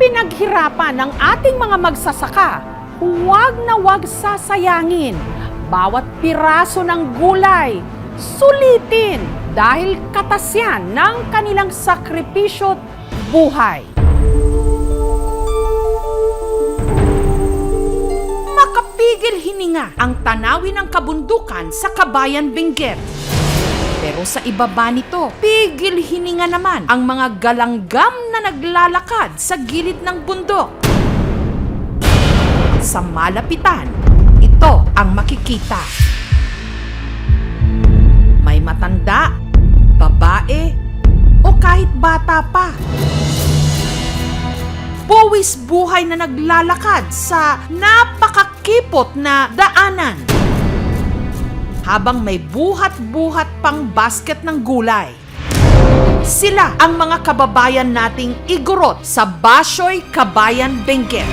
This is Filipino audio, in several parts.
pinaghirapan ng ating mga magsasaka, huwag na huwag sasayangin. Bawat piraso ng gulay, sulitin dahil katas yan ng kanilang sakripisyo't buhay. Makapigil hininga ang tanawin ng kabundukan sa Kabayan Benguet. Pero sa ibaba nito, pigil hininga naman ang mga galanggam na naglalakad sa gilid ng bundok. Sa malapitan, ito ang makikita. May matanda, babae, o kahit bata pa. Buwis buhay na naglalakad sa napakakipot na daanan. Habang may buhat-buhat pang basket ng gulay. Sila ang mga kababayan nating igorot sa Basyoy, Kabayan Benguet.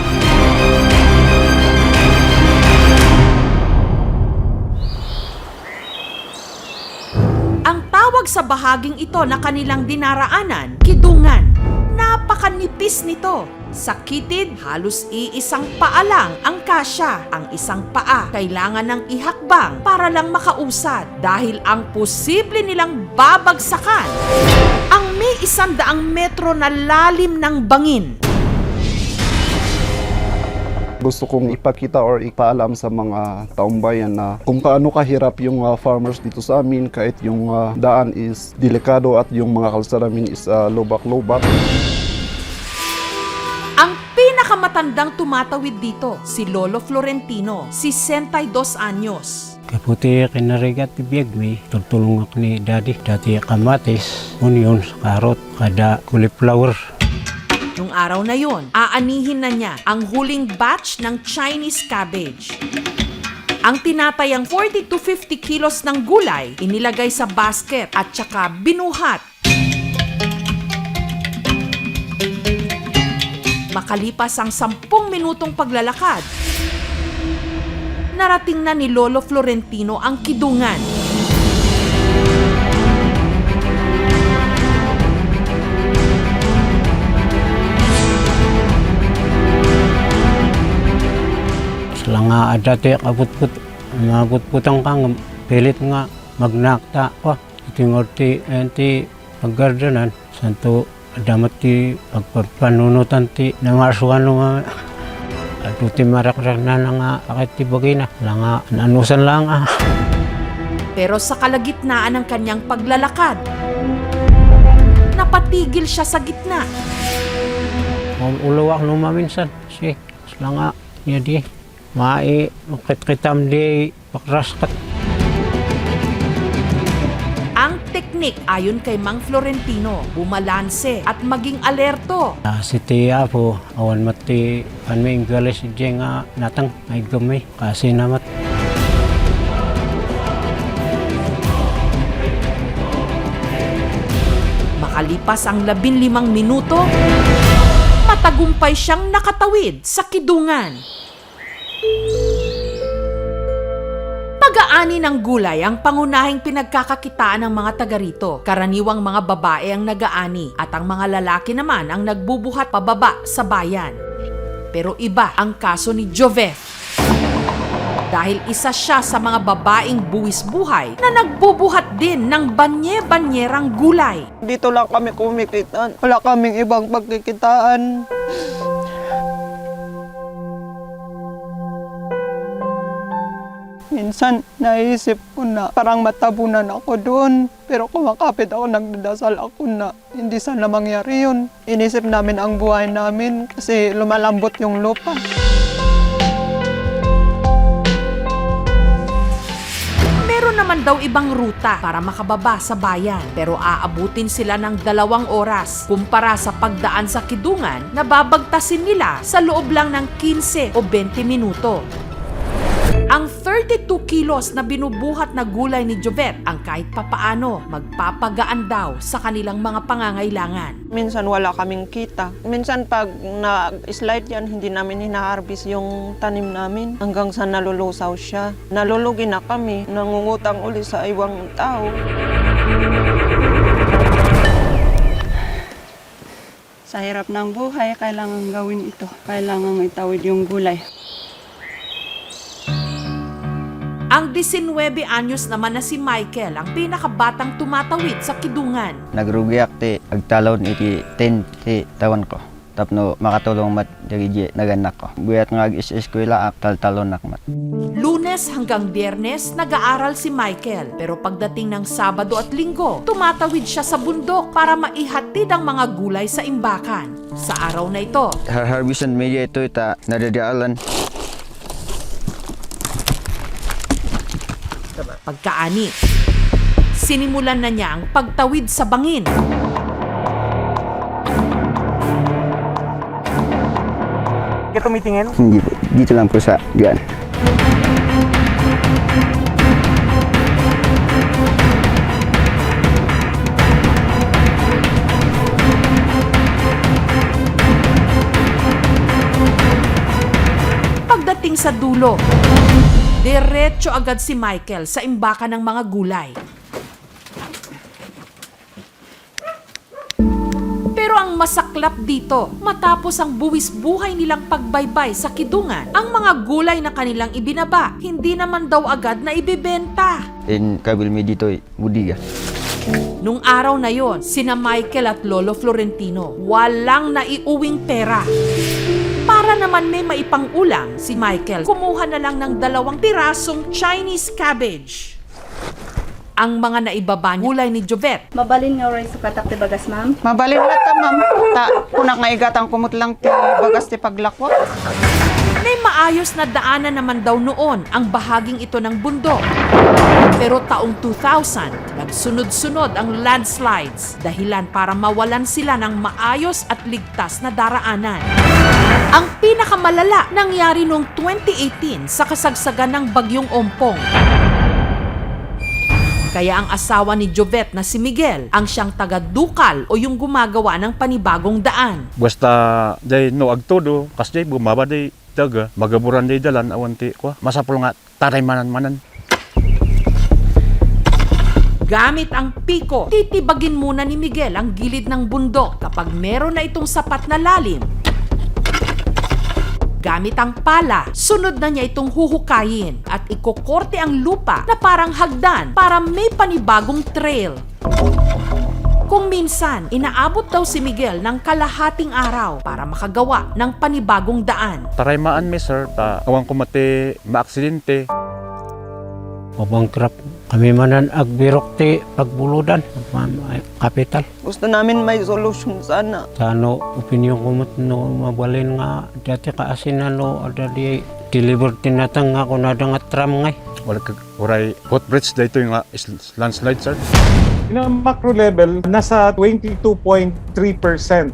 Ang tawag sa bahaging ito na kanilang dinaraanan, kidungan. Napakanipis nito. Sakitid, halos iisang paa lang ang kasya. Ang isang paa kailangan ng ihakbang para lang makausad dahil ang posible nilang babagsakan ang may 100 metro na lalim ng bangin. Gusto kong ipakita or ipaalam sa mga taong bayan na kung paano kahirap yung farmers dito sa amin kahit yung daan is delikado at yung mga kalsada namin is lubak-lubak. Ang pinakamatandang tumatawid dito, si Lolo Florentino, 62 anyos. Kaputi kinarigat ibiyag mi, tutulong ako ni Daddy. Dati kamatis, onion, karot, kada cauliflower. Nung araw na yon, aanihin na niya ang huling batch ng Chinese cabbage. Ang tinatayang 40 to 50 kilos ng gulay, inilagay sa basket at saka binuhat. Makalipas ang 10 minutong paglalakad, narating na ni Lolo Florentino ang kidungan. Sila nga dati mabutputang kang pilit nga magnakta pa. Itingorti enti paggardanan, santo damat ti pagpanunutan ti namasukan nga at ti marakrak na nga akit ti bagay na nga nanusan lang Pero sa kalagitnaan ng kanyang paglalakad, napatigil siya sa gitna. Ulawak no maminsan si sila nga niya di mai makit-kitam di pakraskat. Ang teknik ayon kay Mang Florentino, bumalanse at maging alerto. Si Tia po, awan mati may galis diyan nga natang ay gamay kasi namat. Makalipas ang 15 minuto, matagumpay siyang nakatawid sa kidungan. Pag-aani ng gulay ang pangunahing pinagkakakitaan ng mga taga rito. Karaniwang mga babae ang nag-aani at ang mga lalaki naman ang nagbubuhat pababa sa bayan. Pero iba ang kaso ni Joveth. Dahil isa siya sa mga babaeng buwis buhay na nagbubuhat din ng banye-banyerang gulay. Dito lang kami kumikita. Wala kaming ibang pagkikitaan. Minsan naisip ko na parang matabunan ako doon. Pero kumakapit ako, nagdadasal ako na hindi sana mangyari yun. Inisip namin ang buhay namin kasi lumalambot yung lupa. Meron naman daw ibang ruta para makababa sa bayan. Pero aabutin sila ng 2 oras kumpara sa pagdaan sa kidungan na babagtasin nila sa loob lang ng 15 o 20 minuto. Ang 32 kilos na binubuhat na gulay ni Joveth ang kahit papaano magpapagaan daw sa kanilang mga pangangailangan. Minsan wala kaming kita. Minsan pag na-slide yan, hindi namin hina-harvest yung tanim namin hanggang sa nalulusaw siya. Nalulugi na kami, nangungutang uli sa ibang tao. Sa hirap ng buhay, kailangan gawin ito. Kailangan itawid yung gulay. Ang 19 anyos naman na si Michael ang pinakabatang tumatawid sa kidungan. Nagrugi akti agtalon iti 10 ti tawan ko. Tapno makatulong mat dagiti naganak ko. Buyat nga ag-eskwela ak taltalon mat. Lunes hanggang Biyernes, nag-aaral si Michael. Pero pagdating ng Sabado at Linggo, tumatawid siya sa bundok para maihatid ang mga gulay sa imbakan. Sa araw na ito, Harvestan media ito ita nadadaalan. pagkaani, sinimulan na niya ang pagtawid sa bangin. Ito tumitingin? Hindi po. Dito lang po sa diyan. Pagdating sa dulo, diretso agad si Michael sa imbakan ng mga gulay. Pero ang masaklap dito, matapos ang buwis buhay nilang pagbaybay sa kidungan, ang mga gulay na kanilang ibinaba, hindi naman daw agad na ibibenta. In kabil mi dito budiga. Nung araw na yon, sina Michael at Lolo Florentino, walang naiuwing pera. Para naman may maipang-ulam, si Michael kumuha na lang ng 2 pirasong Chinese cabbage. Ang mga naibaba gulay ni Jovet, Mabalin nga oray sukatak ti bagas, ma'am. Mabalin na ta, ma'am. Kunak nga igatang kumot lang ti bagas ti paglakwat. may maayos na daanan naman daw noon ang bahaging ito ng bundok. Pero taong 2000, nagsunod-sunod ang landslides, dahilan para mawalan sila ng maayos at ligtas na daraanan. Ang pinakamalala nangyari noong 2018 sa kasagsagan ng Bagyong Ompong. Kaya ang asawa ni Jovet na si Miguel ang siyang taga-dukal o yung gumagawa ng panibagong daan. Basta day no agtodo, kas day bumaba day daga, magaburan day dalan awanti ko. Masapul nga taray manan-manan. Gamit ang piko, titibagin muna ni Miguel ang gilid ng bundok kapag meron na itong sapat na lalim. Gamit ang pala, sunod na niya itong huhukayin at ikokorte ang lupa na parang hagdan para may panibagong trail. Kung minsan, inaabot daw si Miguel ng kalahating araw para makagawa ng panibagong daan. Taray maan me sir, ta awang kumate maaksidente. Mabangkrap kami manan agbirok ti pagbuludan kapital. Gusto namin may solution sana. Sano opinion ko no mabalin nga dati kaasinan no ada di deliver tinatang nga ko nadang at tram ngay. Wala kag oray hot bridge dayto yung landslide sir. In a macro level, nasa 22.3%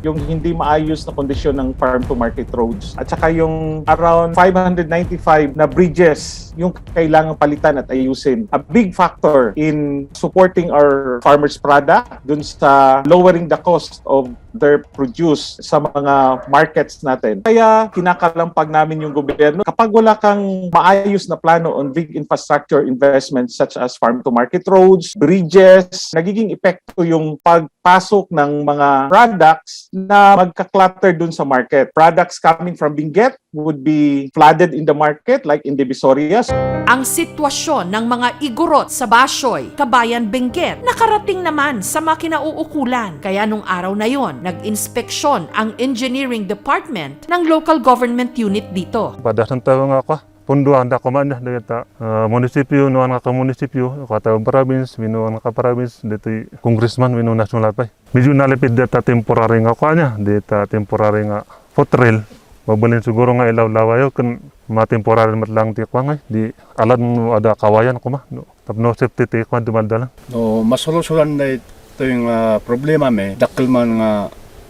yung hindi maayos na kondisyon ng farm-to-market roads. At saka yung around 595 na bridges yung kailangang palitan at ayusin. A big factor in supporting our farmers' product dun sa lowering the cost of their produce sa mga markets natin. Kaya kinakalampag namin yung gobyerno. Kapag wala kang maayos na plano on big infrastructure investments such as farm-to-market roads, bridges, nagiging epekto yung pagpasok ng mga products na magka-clutter dun sa market. Products coming from Benguet would be flooded in the market like in Divisoria. Ang sitwasyon ng mga igorot sa Basyoy, Kabayan, Benguet, nakarating naman sa makinauukulan. Kaya nung araw na yon, nag-inspeksyon ang Engineering Department ng local government unit dito. Pada sentaw nga ako, punduan da ko man dito munisipyo nuan nga munisipyo kata province minuan nga province dito congressman minu national pa. Medyo nalipid data temporary nga kanya, data temporary nga fotrail. Mabalin siguro nga ilaw-lawayo kun ma-temporary mat lang ti kwa di alam mo ada kawayan ko ma no tapno safety ti kwa dumaldalan. No masolusyonan na ito yung problema may dakil man nga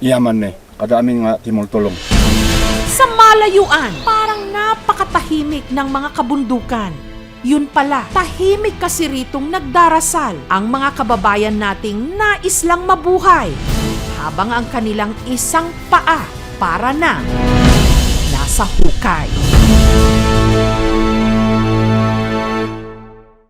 iyaman ni kada amin nga timultulong. Sa malayuan, parang napakatahimik ng mga kabundukan. Yun pala, tahimik kasi ritong nagdarasal ang mga kababayan nating nais lang mabuhay habang ang kanilang isang paa para na nasa hukay.